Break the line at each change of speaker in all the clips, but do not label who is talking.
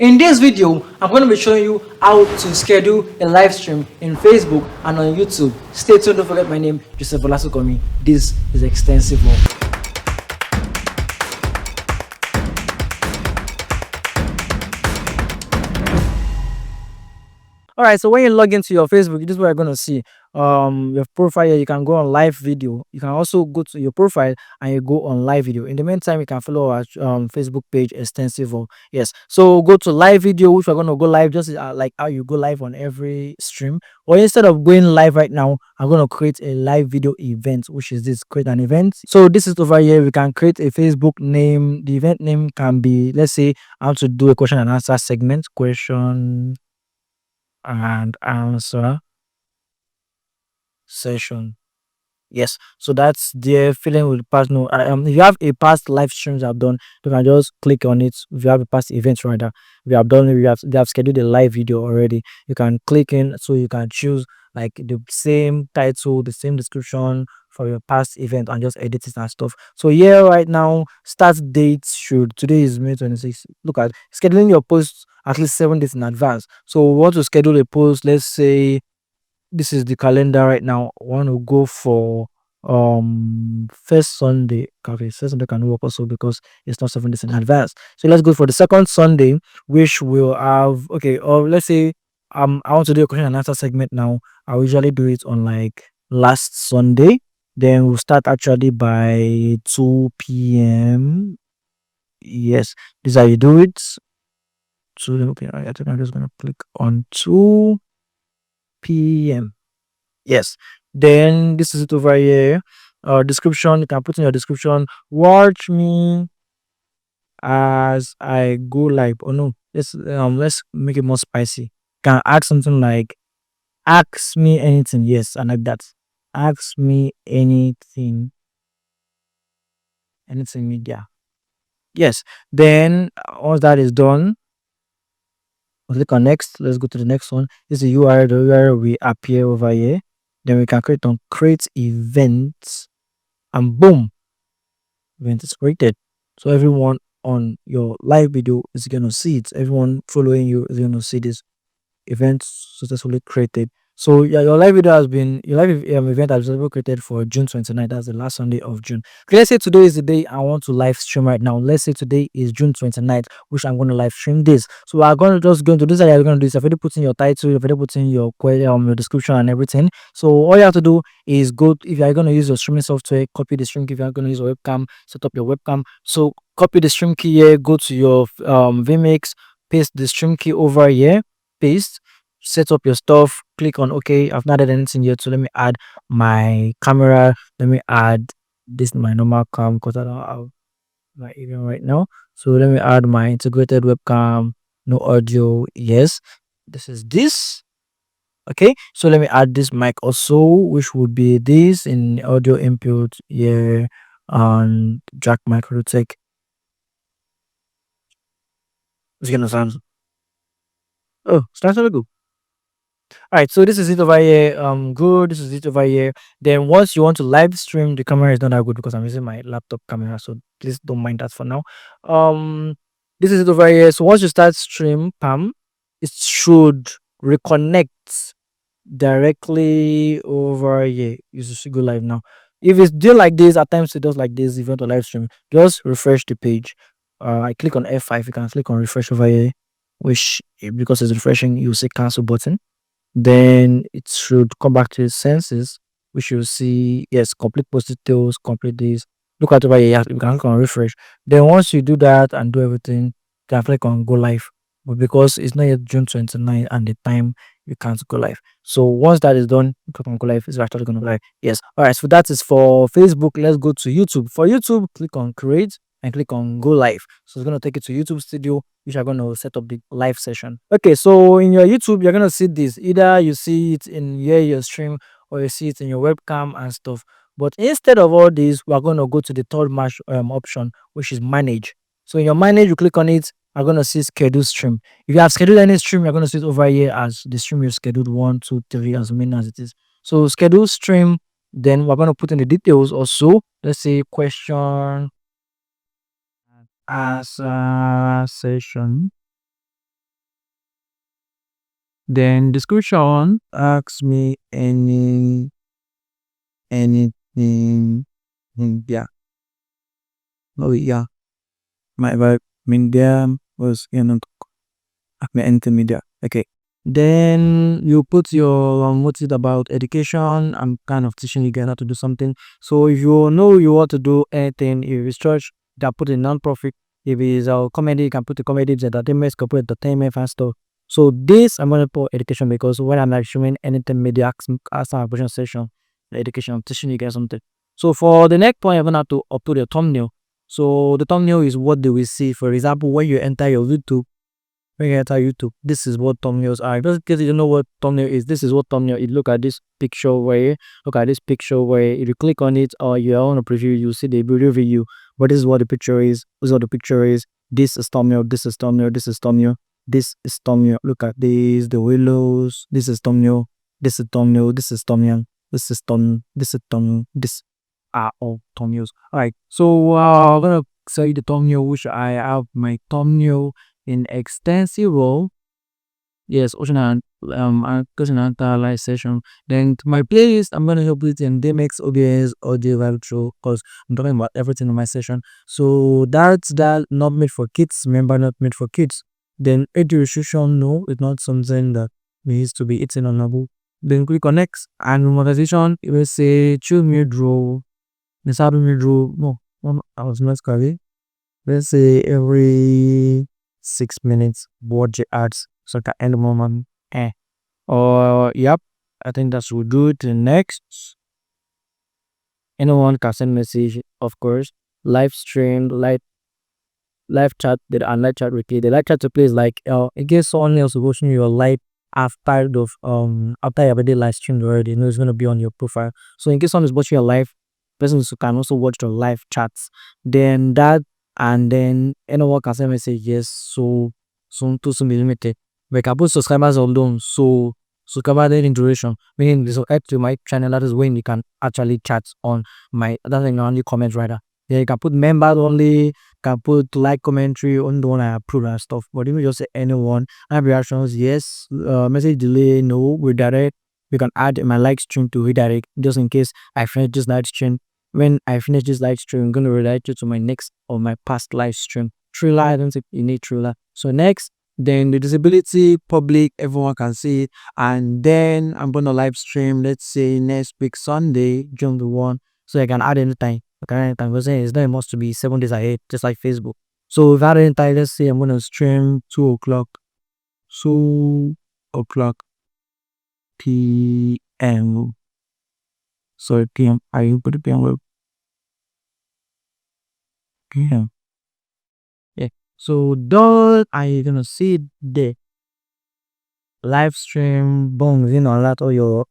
In this video, I'm going to be showing you how to schedule a live stream in Facebook and on YouTube. Stay tuned, don't forget my name, Joseph Olasukomi. This is extensive work. All right, so when you log into your Facebook, this is what you're gonna see. Your profile here, you can go on live video. You can also go to your profile and you go on live video. In the meantime, you can follow our Facebook page extensive. Yes, so go to live video, which we're gonna go live just like how you go live on every stream. Or instead of going live right now, I'm gonna create a live video event, which is this: create an event. So this is over here. We can create a Facebook name. The event name can be, let's say, I want to do a question and answer segment. Question and answer session. Yes, so that's the feeling with past. No, if you have a past live streams I've done, you can just click on it. If you have a past event rather, we have done, they have scheduled a live video already. You can click in, so you can choose like the same title, the same description for your past event, and just edit it and stuff. So here right now, start date should, today is May 26th. Look at scheduling your post at least 7 days in advance. So we want to schedule a post. Let's say this is the calendar right now. I want to go for first Sunday. Okay, first Sunday can work also because it's not 7 days in advance. So let's go for the second Sunday, which will have, okay, or let's say I want to do a question and answer segment now. I usually do it on like last Sunday. Then we'll start actually by 2 p.m. Yes, this is how you do it. So okay, I think I'm just gonna click on 2 p.m. Yes. Then this is it over here. Description. You can put in your description. Watch me as I go live. Oh no, let's make it more spicy. You can add something like ask me anything. Yes, I like that. Ask me anything. Anything media. Yes. Then once that is done, we'll click on next. Let's go to the next one. This is the URL. The URL will appear over here. Then we can create events, and boom, event is created. So everyone on your live video is gonna see it. Everyone following you is gonna see this event successfully created. So yeah, your live event has been created for June 29th. That's the last Sunday of June. Okay, let's say today is the day I want to live stream right now. Let's say today is June 29th, which I'm going to live stream this. So we're going to just go into this. You're going to do is, I've already put in your title, you've already put in your your description and everything. So all you have to do is go, if you're going to use your streaming software, copy the stream key. If you're going to use a webcam, set up your webcam. So copy the stream key here, go to your vMix, paste the stream key over here, paste, set up your stuff, click on OK. I've not added anything yet, so let me add my camera. Let me add this my normal cam because I don't have my event right now. So let me add my integrated webcam, no audio. Yes, this is this. Okay, so let me add this mic also, which would be this in audio input here on Jack Microtech. It's gonna sound, oh, start to go. All right, so this is it over here. Good. This is it over here. Then once you want to live stream, the camera is not that good because I'm using my laptop camera, so please don't mind that for now. This is it over here. So once you start stream, Pam, it should reconnect directly over here. You should go live now. If it's doing like this, at times it does like this. If you want to live stream, just refresh the page. I click on F5. You can click on refresh over here, which because it's refreshing, you see cancel button. Then it should come back to its senses, which you'll see, yes, complete post details, complete this. Look at over here, you can click on refresh. Then once you do that and do everything, you can click on go live. But because it's not yet June 29th and the time, you can't go live. So once that is done, you click on go live, it's actually going to live. Yes. All right. So that is for Facebook. Let's go to YouTube. For YouTube, click on create and click on go live. So it's going to take you to YouTube Studio, which are going to set up the live session. Okay, so in your YouTube, you're going to see this. Either you see it in your stream or you see it in your webcam and stuff. But instead of all this, we're going to go to the third match option, which is manage. So in your manage, you click on it. I'm going to see schedule stream. If you have scheduled any stream, you're going to see it over here as the stream you've scheduled 1, 2, 3, as many as it is. So schedule stream. Then we're going to put in the details also. Let's say question answer session.
Then description asks me anything. Yeah. Oh yeah. My vibe medium was anything media. Okay. Then you put your what's it about education. I'm kind of teaching you guys how to do something. So if you know you want to do anything, if it's church, that put a non-profit. If it's comedy, you can put the comedy. If it's entertainment, you can put entertainment and stuff. So this I'm gonna put education because when I'm like showing anything media, ask my question session, the education, I'm teaching you guys something. So for the next point, I'm gonna have to upload your thumbnail. So the thumbnail is what they will see. For example, when you enter your YouTube, when you enter YouTube, this is what thumbnails are. Just in case you don't know what thumbnail is, this is what thumbnail is. Look at this picture where, look at this picture where if you click on it or you want to preview, you see the video view. But this is what the picture is. This is what the picture is. This is thumbnail. This is thumbnail. This is thumbnail. This is thumbnail. Look at this. The willows. This is thumbnail. This is thumbnail. This is thumbnail. This is thumbnail. This is thumbnail. This are all thumbnails. Alright. So I'm gonna say the thumbnail which I have my thumbnail in extensive role. Yes, ocean and question and answer live session. Then to my playlist, I'm gonna help with in vMix, OBS, audio live show because I'm talking about everything in my session. So that's that not made for kids. Remember, not made for kids. Then age restriction, no, it's not something that needs to be eaten on a book. Then click on next and monetization. It will say choose mid row. The side mid row. No, I was not correct. Let's say every 6 minutes, watch the ads so I can end the moment. Or yep, I think that's will do it. Next, anyone can send message, of course. Live stream, live chat, and live chat replay. The live chat replay is like in case someone else is watching your live after you already live streamed already, you know it's gonna be on your profile. So in case someone is watching your live, persons who can also watch your live chats. Then that and then anyone can send message yes, so soon to soon be limited. We can put subscribers alone, so subscriber in duration. Meaning this will add to my channel, that is when you can actually chat on my that's like only comment rather. Yeah, you can put members only, can put like commentary on the one I approve and stuff. But if you just say anyone, I have reactions, yes, message delay, no, redirect. We can add my live stream to redirect just in case I finish this live stream. When I finish this live stream, I'm gonna redirect you to my next or my past live stream. Thriller, I don't think you need thriller. So next, then the disability public, everyone can see it. And then I'm gonna live stream, let's say next week Sunday, June the 1. So I can add anytime. Okay, time was saying it's not must to be 7 days ahead, just like Facebook. So if I any time, let's say I'm gonna stream 2 o'clock, 2 o'clock PM. Sorry, PM. I put it PM. PM. Yeah. So that I gonna see the live stream, boom, you know, a lot of your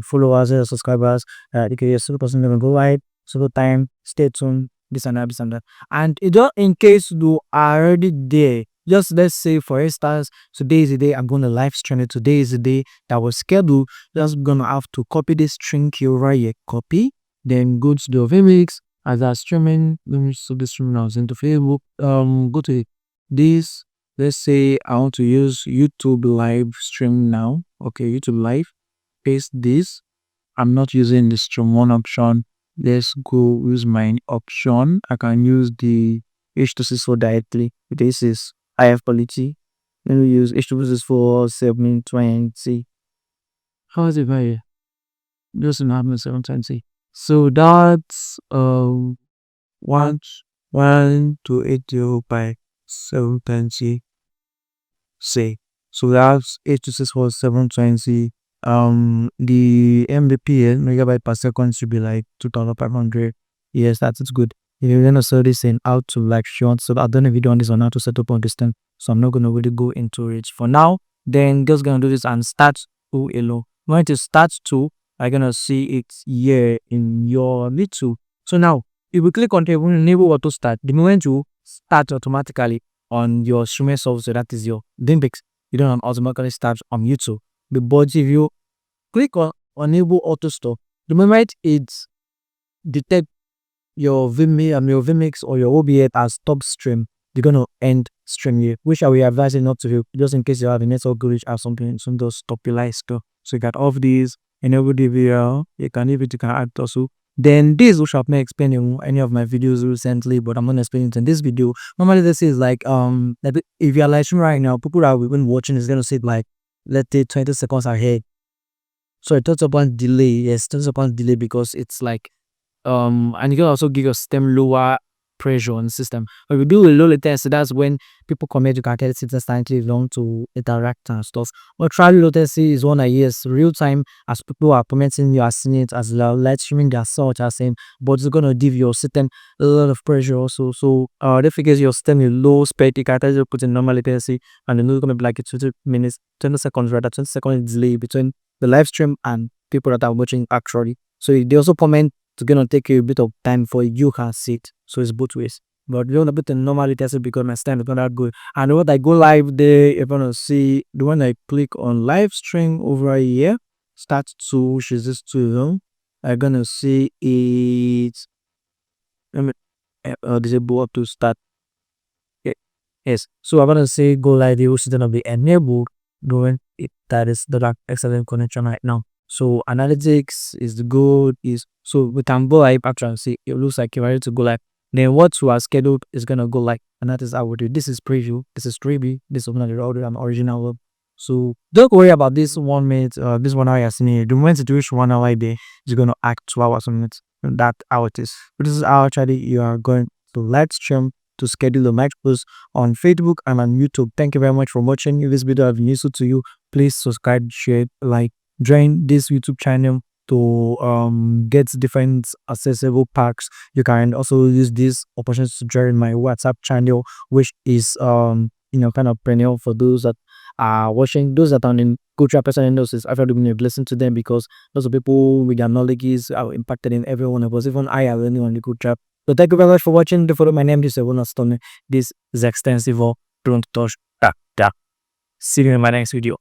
followers and subscribers. You can super person gonna go right, super time, stay tuned, this and that, this and that. And it just in case you are already there, just let's say for instance, today is the day I'm gonna live stream it. Today is the day that was scheduled. Just gonna have to copy this string key right here, copy, then go to the vMix as I streaming. Let me stop the streaming now into Facebook. Go to this. Let's say I want to use YouTube live stream now. Okay, YouTube live. Paste this. I'm not using the stream one option. Let's go use my option. I can use the H264 directly. This is IF quality. Let me use H264 720. How is it very? Just in 720. So that's one 1280 by 720. Say. So that's 826 720. The Mbps megabyte per second should be like 2500. Yes, that's it's good. If you're gonna sell this in how to like short, so I've done a video on this on how to set up on this thing. So I'm not gonna really go into it for now. Then just gonna do this and start to alone. When to start to, I'm gonna see it here in your little. So now if we click on enable auto start, the moment you start automatically on your streaming software, that is your vMix, you don't automatically start on YouTube. But if you click on enable auto stop, the moment it detect your vMix or your OBS as stop stream, you're gonna end
stream here, which I will advise you not to do, just in case you have a network glitch or something, some those stop your light stuff. So you got off these, enable the video, you can leave it, you can add also. Then this, which I've not explained in any of my videos recently, but I'm gonna explain it in this video. Normally this is like if you're live streaming right now, people that have been watching is gonna say like, let's say 20 seconds ahead. So it touch upon delay, yes, touch upon delay because it's like and you can also give your system lower pressure on the system. But if you do a low latency, that's when people commit, you can get system slightly long to interact and stuff. But trial latency is one I use real time as people are commenting, you are seeing it as live streaming their search are saying, but it's gonna give your system a lot of pressure also. So that figures your system in low speed, you can just put in normal latency and then it's gonna be like a 20 minutes, 20 seconds rather, 20-second delay between the live stream and people that are watching actually. So they also comment it's gonna take you a bit of time for you can see it. So it's both ways. But you want to put the normally test it because my stand is not that good. And when I go live there, you're gonna see the one I click on live stream over here, start to which is this to I'm gonna see it. Let me disable up to start. Yeah. Yes. So I'm gonna say go live here, which is gonna be enabled doing it. That is the like excellent connection right now. So analytics is good. Is so we can go live after and see it looks like you're ready to go live. Then what we are scheduled is gonna go live, and that is how we do. This is preview. This is 3B. This is one of the other and original web. So don't worry about this 1 minute. This 1 hour you're seeing here. The moment you reach 1 hour day, it's gonna act 2 hours a minute. That how it is. But this is how actually you are going to live stream to schedule the match post on Facebook and on YouTube. Thank you very much for watching. If this video has been useful to you, please subscribe, share, like, join this YouTube channel to get different accessible packs. You can also use this opportunity to join my WhatsApp channel, which is kind of perennial for those that are watching, those that are in cultural person analysis. I've really been listen to them because lots of people with their knowledge are impacted in every one of us. Even I are learning on the good job. So thank you very much for watching. Don't follow my name. This is Everyone Stone. This is extensive. Don't touch that. See you in my next video.